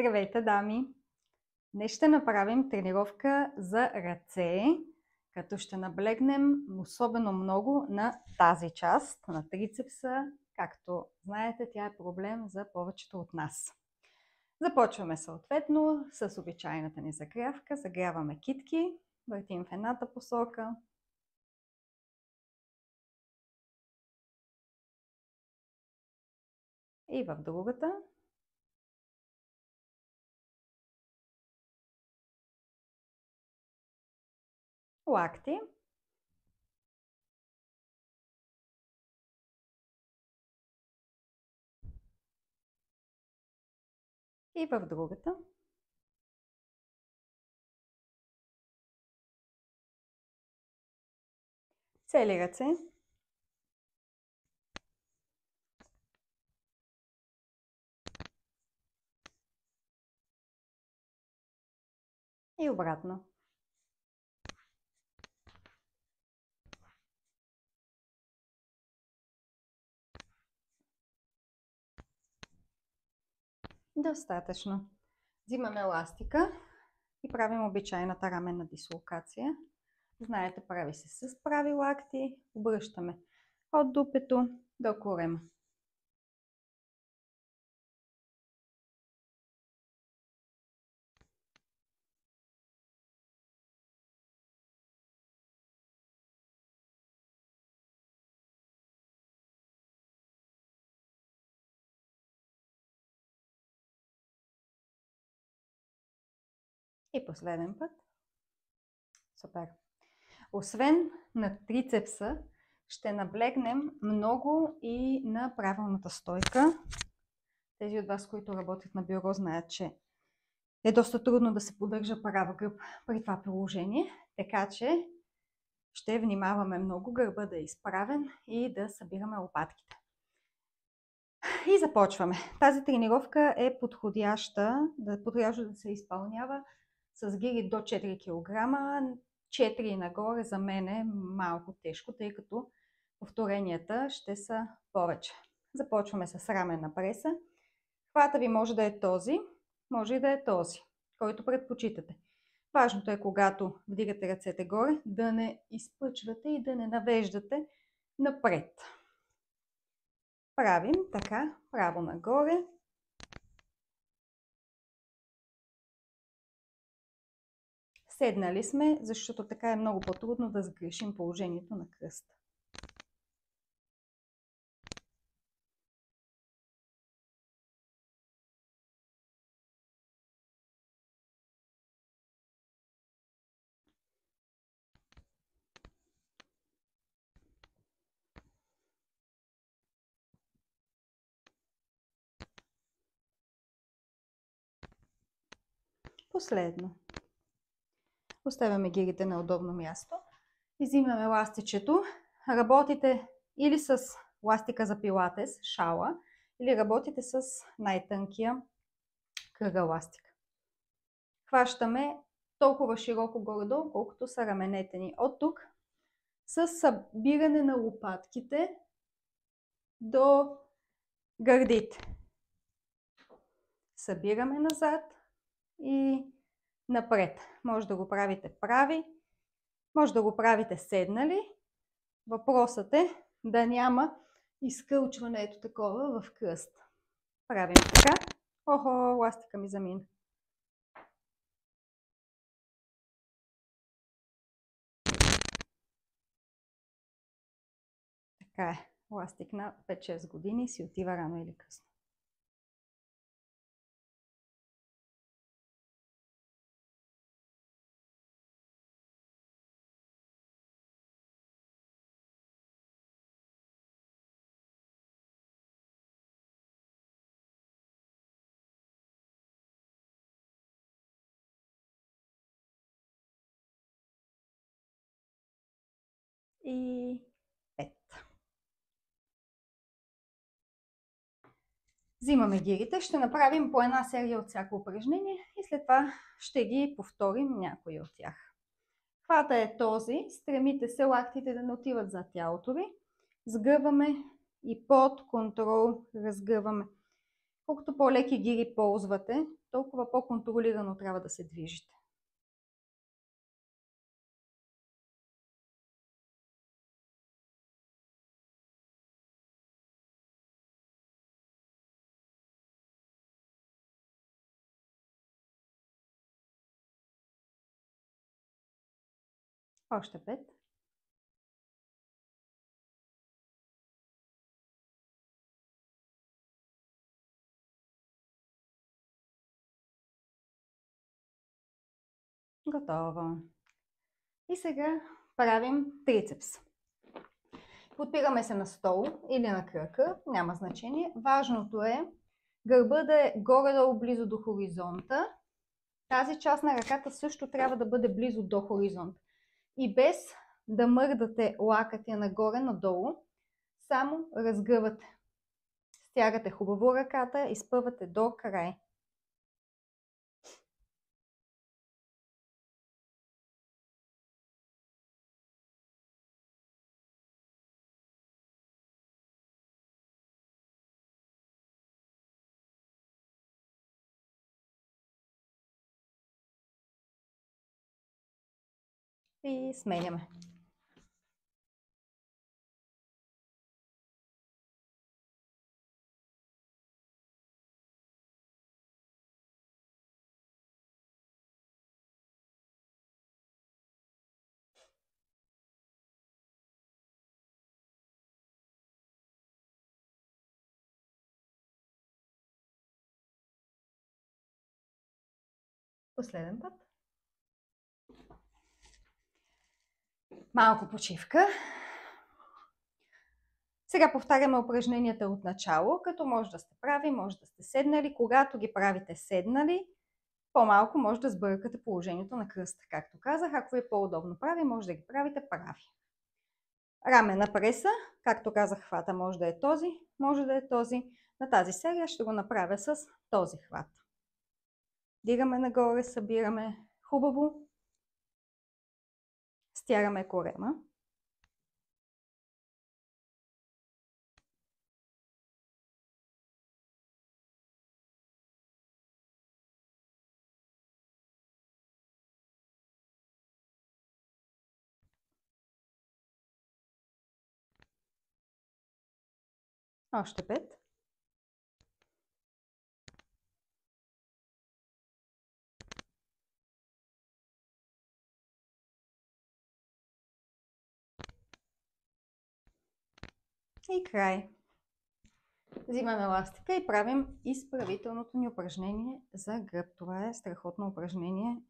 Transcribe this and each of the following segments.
Здравейте, дами! Днес ще направим тренировка за ръце, като ще наблегнем особено много на тази част, на трицепса. Както знаете, тя е проблем за повечето от нас. Започваме съответно с обичайната ни загрявка. Загряваме китки, въртим в едната посока. И в другата. Лакти. И в другата. Цели ръце. И обратно. Достатъчно. Взимаме еластика и правим обичайната раменна дислокация. Знаете, прави се с прави лакти. Обръщаме от дупето до корема. И последен път. Супер! Освен на трицепса, ще наблегнем много и на правилната стойка. Тези от вас, които работят на бюро, знаят, че е доста трудно да се поддържа права гръб при това положение. Така че ще внимаваме много гърба да е изправен и да събираме лопатките. И започваме. Тази тренировка е подходяща да се изпълнява с гири до 4 кг. 4 нагоре за мен е малко тежко, тъй като повторенията ще са повече. Започваме с раменна преса. Хвата ви може да е този, може и да е този, който предпочитате. Важното е, когато вдигате ръцете горе, да не изпъчвате и да не навеждате напред. Правим така, право нагоре. Седнали сме, защото така е много по-трудно да сгрешим положението на кръста. Последно. Оставяме гирите на удобно място. Взимаме ластичето. Работите или с ластика за пилатес, шала, или работите с най-тънкия кръгъл ластик. Хващаме толкова широко горе-долу, колкото са раменете ни. От тук с събиране на лопатките до гърдите. Събираме назад и напред. Може да го правите прави, може да го правите седнали. Въпросът е да няма изкълчване ето такова в кръст. Правим така. Охо, ластика ми замина. Така е. Ластик на 5-6 години си отива рано или късно. И 5. Взимаме гирите, ще направим по една серия от всяко упражнение и след това ще ги повторим някои от тях. Хвата е този, стремите се лактите да не отиват зад тялото ви. Сгъваме и под контрол разгъваме Колкото по-леки гири ползвате, толкова по-контролирано трябва да се движите. Още 5. Готово. И сега правим трицепс. Подпираме се на стол или на кръка, няма значение. Важното е гърба да е горе-долу близо до хоризонта. Тази част на ръката също трябва да бъде близо до хоризонта. И без да мърдате лакътя нагоре-надолу, само разгъвате. Стягате хубаво ръката, изпъвате до край. И сменяме. Последен път. Малко почивка. Сега повтаряме упражненията от начало, като може да сте прави, може да сте седнали. Когато ги правите седнали, по-малко може да сбъркате положението на кръста. Както казах, ако ви е по-удобно прави, може да ги правите прави. Рамена преса, както казах, хвата може да е този, може да е този. На тази серия ще го направя с този хват. Дигаме нагоре, събираме хубаво, стягаме корема. Още 5. И край. Взимаме еластика и правим изправителното ни упражнение за гръб. Това е страхотно упражнение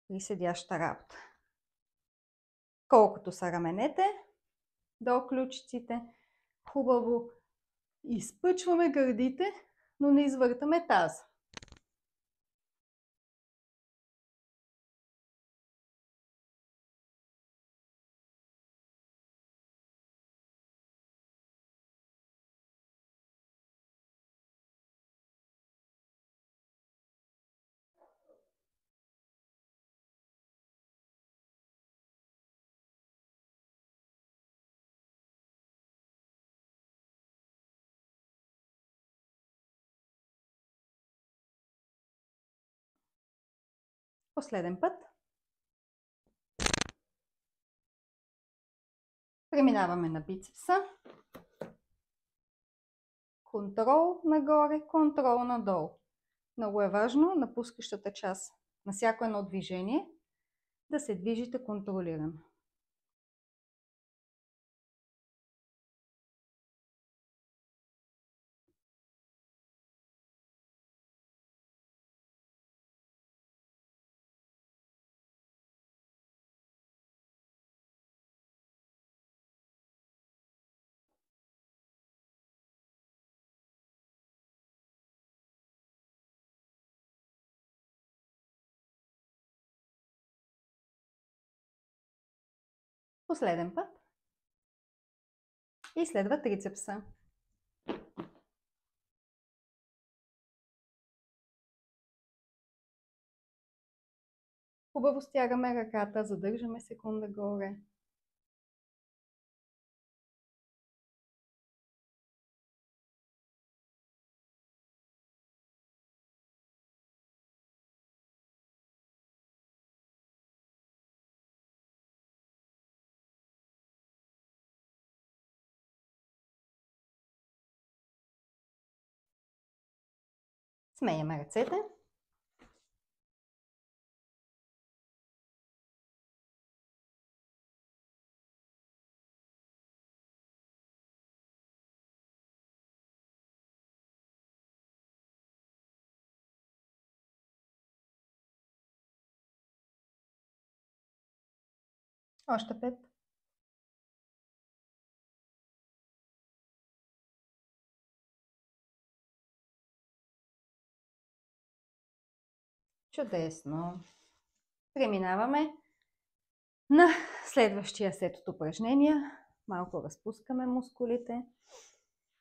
при седяща работа. Колкото са раменете до ключиците, хубаво изпъчваме гърдите, но не извъртаме таза. Последен път. Преминаваме на бицепса. Контрол нагоре, контрол надолу. Много е важно напускащата част на всяко едно движение да се движите контролирано. Последен път. И следва трицепса. Хубаво стягаме ръката, задържаме секунда горе. Сменяме ръцете. Още 5. Чудесно. Преминаваме на следващия сет от упражнения. Малко разпускаме мускулите.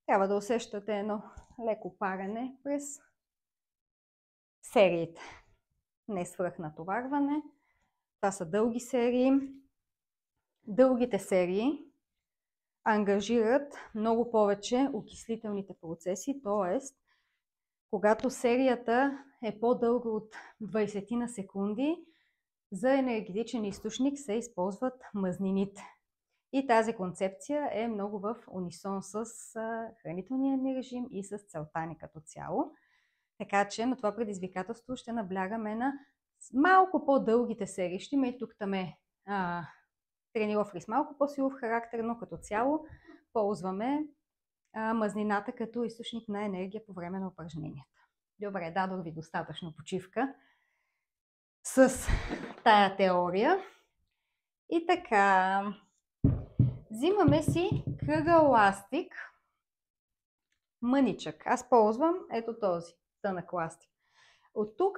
Трябва да усещате едно леко парене през сериите. Не свръхнатоварване. Това са дълги серии. Дългите серии ангажират много повече окислителните процеси, т.е. когато серията е по-дълга от 20 на секунди, за енергетичен източник се използват мазнините. И тази концепция е много в унисон с хранителния ни режим и с целта ни като цяло. Така че на това предизвикателство ще наблягаме на малко по-дългите серии. Ще има и тук там тренировки с малко по-силов характер, но като цяло ползваме мазнината като източник на енергия по време на упражненията. Добре, дадох ви достатъчно почивка с тая теория. И така, взимаме си кръгъл ластик, мъничък. Аз ползвам ето този тънък ластик. От тук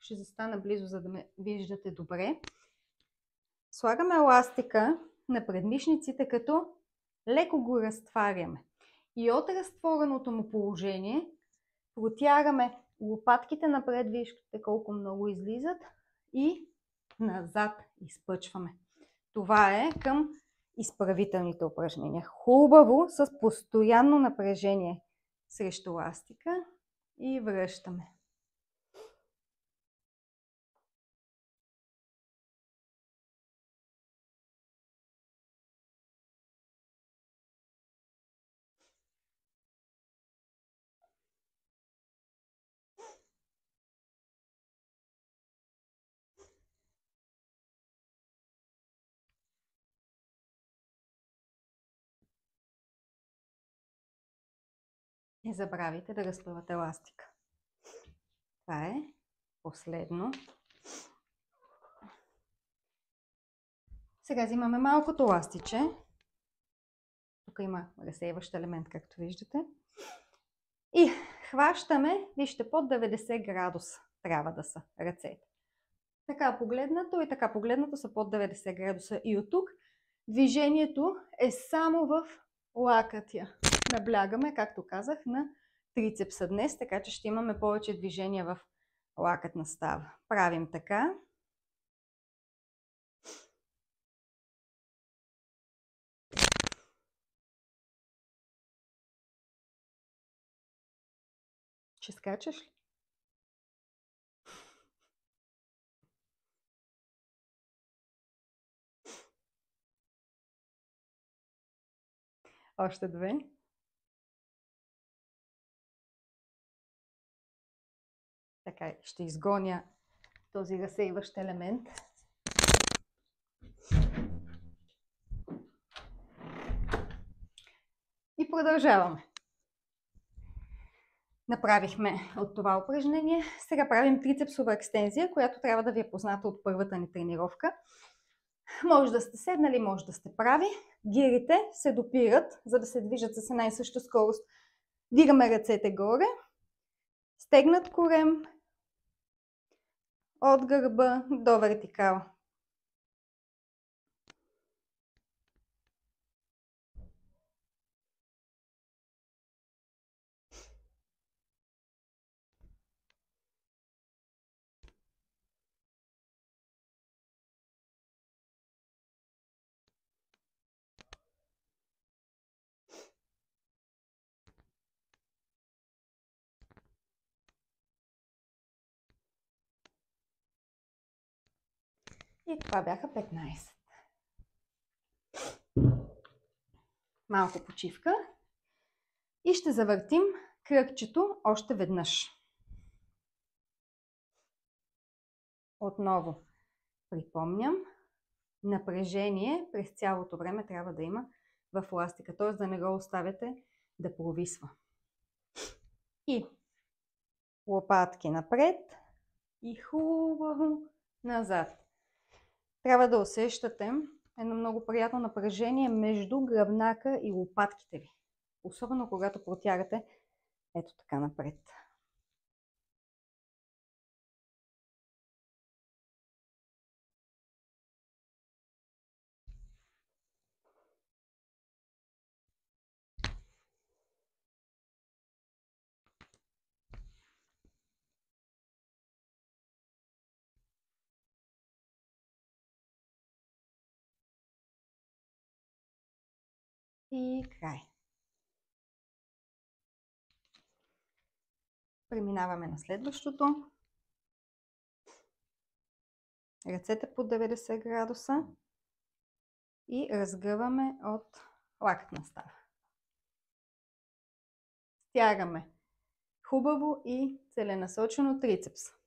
ще застана близо, за да ме виждате добре. Слагаме ластика на предмишниците, като леко го разтваряме. И от разтвореното му положение протягаме лопатките напред, виждате колко много излизат, и назад изпъчваме. Това е към изправителните упражнения. Хубаво с постоянно напрежение срещу ластика и връщаме. Не забравяйте да разпъвате ластика. Това е последно. Сега взимаме малкото ластиче. Тук има разсейващ елемент, както виждате. И хващаме, вижте, под 90 градуса трябва да са ръцете. Така погледнато и така погледнато са под 90 градуса. И от тук движението е само в лакътя. Наблягаме, както казах, на трицепса днес, така че ще имаме повече движение в лакътна става. Правим така. Ще скачаш ли? Още 2. Така, ще изгоня този разсейващ елемент. И продължаваме. Направихме от това упражнение. Сега правим трицепсова екстензия, която трябва да ви е позната от първата ни тренировка. Може да сте седнали, може да сте прави. Гирите се допират, за да се движат с една и съща скорост. Дигаме ръцете горе. Стегнат корем от гърба до вертикала. И това бяха 15. Малко почивка. И ще завъртим кръгчето още веднъж. Отново припомням, напрежение през цялото време трябва да има в еластика, т.е. да не го оставяте да провисва. И лопатки напред и хубаво назад. Трябва да усещате едно много приятно напрежение между гръбнака и лопатките ви. Особено когато протягате ето така напред. И край. Преминаваме на следващото. Ръцете по 90 градуса и разгъваме от лактна става. Стягаме хубаво и целенасочено трицепс.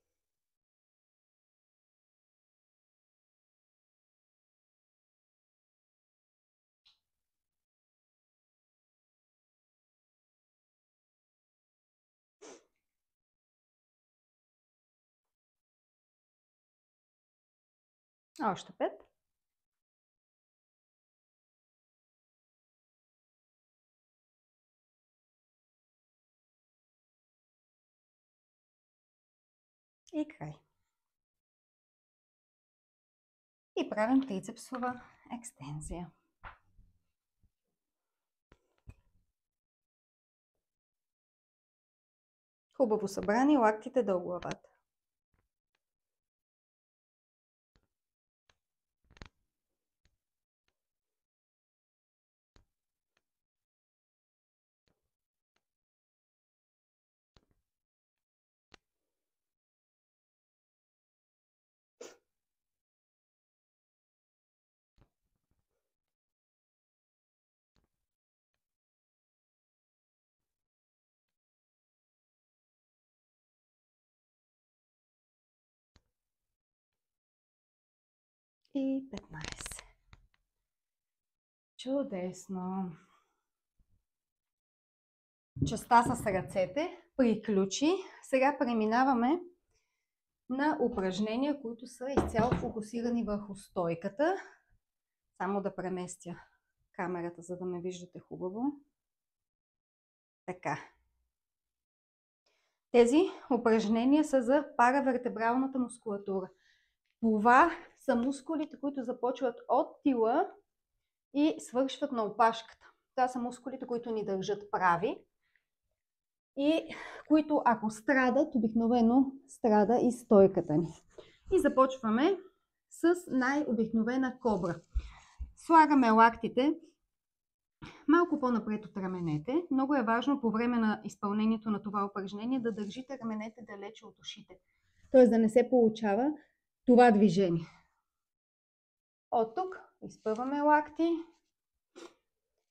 Още 5. И край. И правим трицепсова екстензия. Хубаво събрани, лактите до главата. И 15. Чудесно! Частта с ръцете приключи. Сега преминаваме на упражнения, които са изцяло фокусирани върху стойката. Само да преместя камерата, за да ме виждате хубаво. Така. Тези упражнения са за паравертебралната мускулатура. Това са мускулите, които започват от тила и свършват на опашката. Това са мускулите, които ни държат прави и които, ако страдат, обикновено страда и стойката ни. И започваме с най-обикновена кобра. Слагаме лактите малко по-напред от раменете. Много е важно по време на изпълнението на това упражнение да държите раменете далече от ушите. Т.е. да не се получава това движение. От тук изпъваме лакти.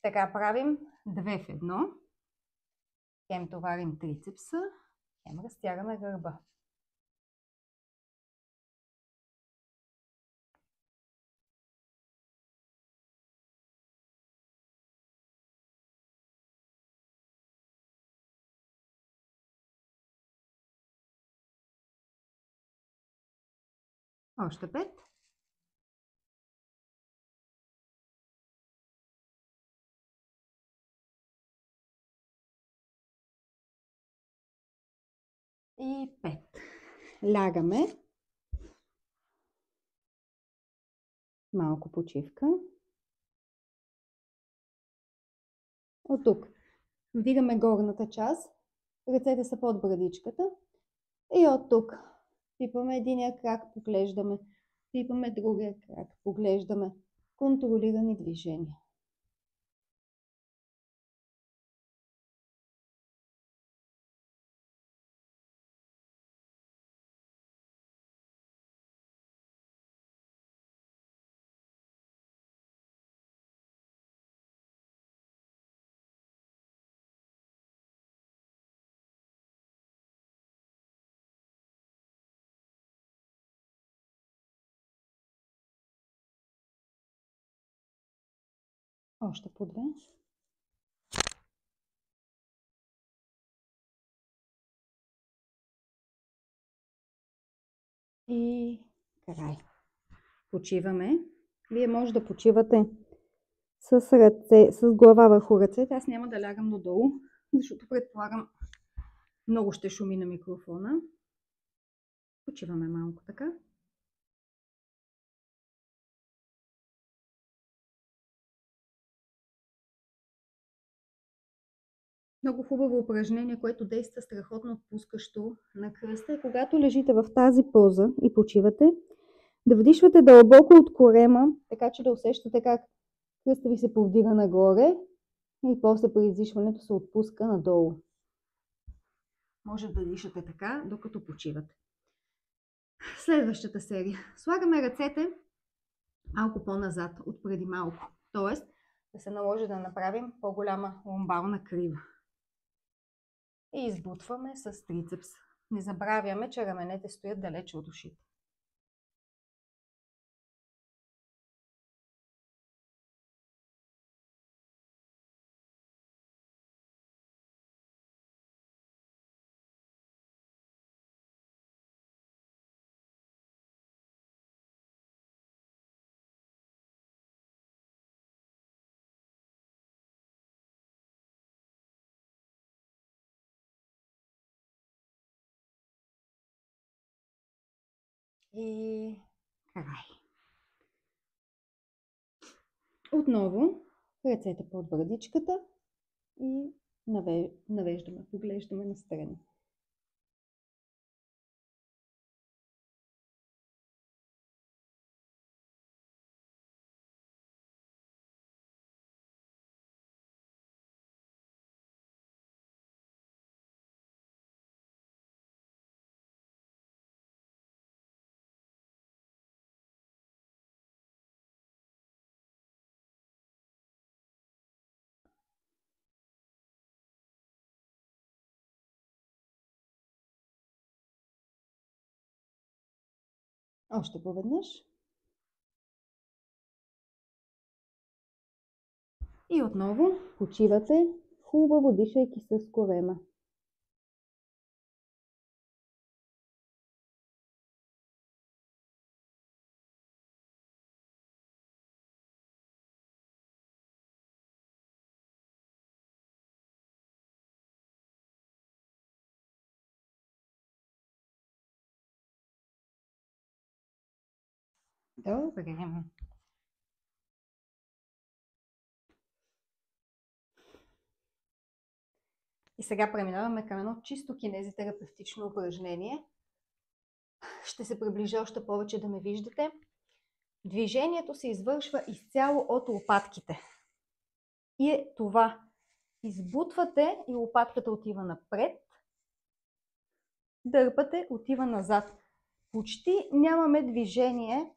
Така правим 2 в 1. Хем товарим трицепса, хем разтягаме гърба. Още 5. И 5. Лягаме. Малко почивка. От тук вдигаме горната част. Ръцете са под брадичката. И от тук пипаме единия крак, поглеждаме. Пипаме другия крак, поглеждаме. Контролирани движения. Още по 2. И край. Почиваме. Вие може да почивате с ръце, с глава върху ръцете. Аз няма да лягам додолу, защото предполагам много ще шуми на микрофона. Почиваме малко така. Много хубаво упражнение, което действа страхотно отпускащо на кръста е, когато лежите в тази поза и почивате, да вдишвате дълбоко от корема, така че да усещате как кръста ви се повдига нагоре и после при издишването се отпуска надолу. Може да дишате така, докато почивате. Следващата серия. Слагаме ръцете малко по-назад, от преди малко. Тоест, да се наложи да направим по-голяма ломбална крива. И избутваме с трицепс. Не забравяме, че раменете стоят далече от ушите. И край. Отново ръцете под брадичката и навеждаме, поглеждаме настрани. Още поведнъж. И отново почивате, хубаво дишайки с корема. Добре. И сега преминаваме към едно чисто кинезитерапевтично упражнение. Ще се приближа още повече да ме виждате. Движението се извършва изцяло от лопатките. И е това. Избутвате и лопатката отива напред. Дърпате, отива назад. Почти нямаме движение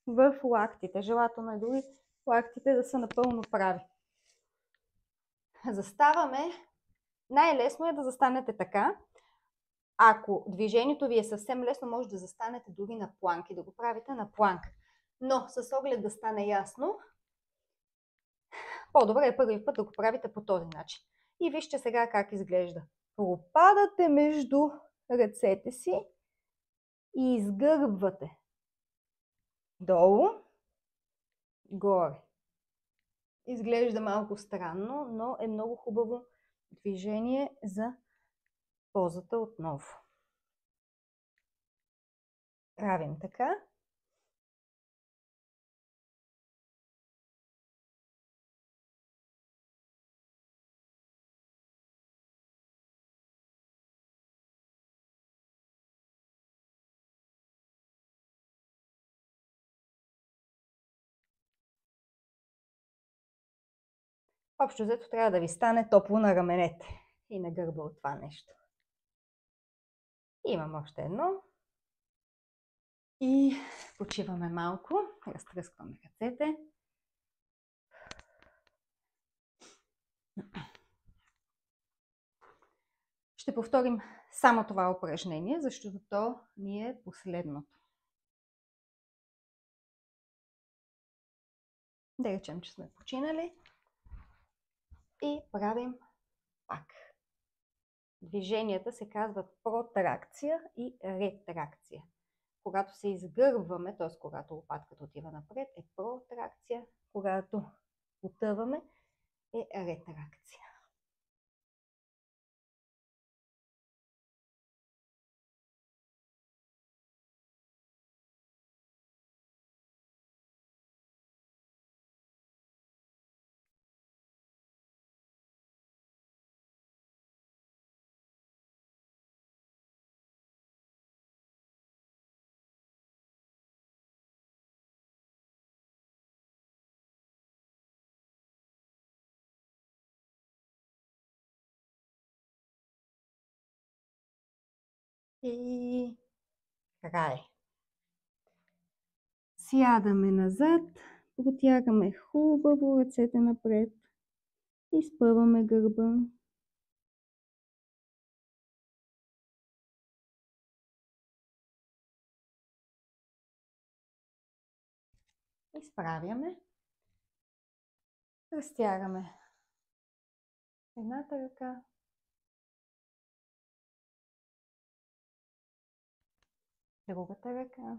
в лактите. Желателно е дори лактите да са напълно прави. Заставаме. Най-лесно е да застанете така. Ако движението ви е съвсем лесно, може да застанете дори на планк и да го правите на планк. Но с оглед да стане ясно, по-добре е първи път да го правите по този начин. И вижте сега как изглежда. Пропадате между ръцете си и изгърбвате. Долу, горе. Изглежда малко странно, но е много хубаво движение за позата отново. Правим така. Общо взето трябва да ви стане топло на раменете и на гърба от това нещо. Имам още едно. И почиваме малко. Разтръскваме ръцете. Ще повторим само това упражнение, защото то ни е последното. Да речем, че сме починали. И правим пак. Движенията се казват протракция и ретракция. Когато се изгърбваме, т.е. когато лопатката отива напред, е протракция. Когато потъваме, е ретракция. И край. Сядаме назад, протягаме хубаво ръцете напред, изпъваме гърба. Изправяме. Разтягаме едната ръка. Другата ръка.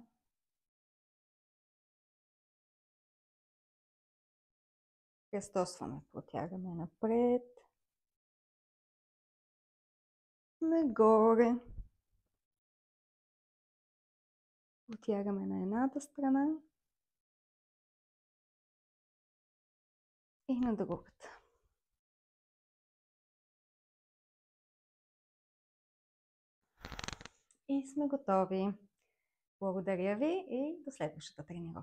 Кръстосваме, протягаме напред. Нагоре. Протягаме на едната страна. И на другата. И сме готови. Благодаря ви и до следващата тренировка.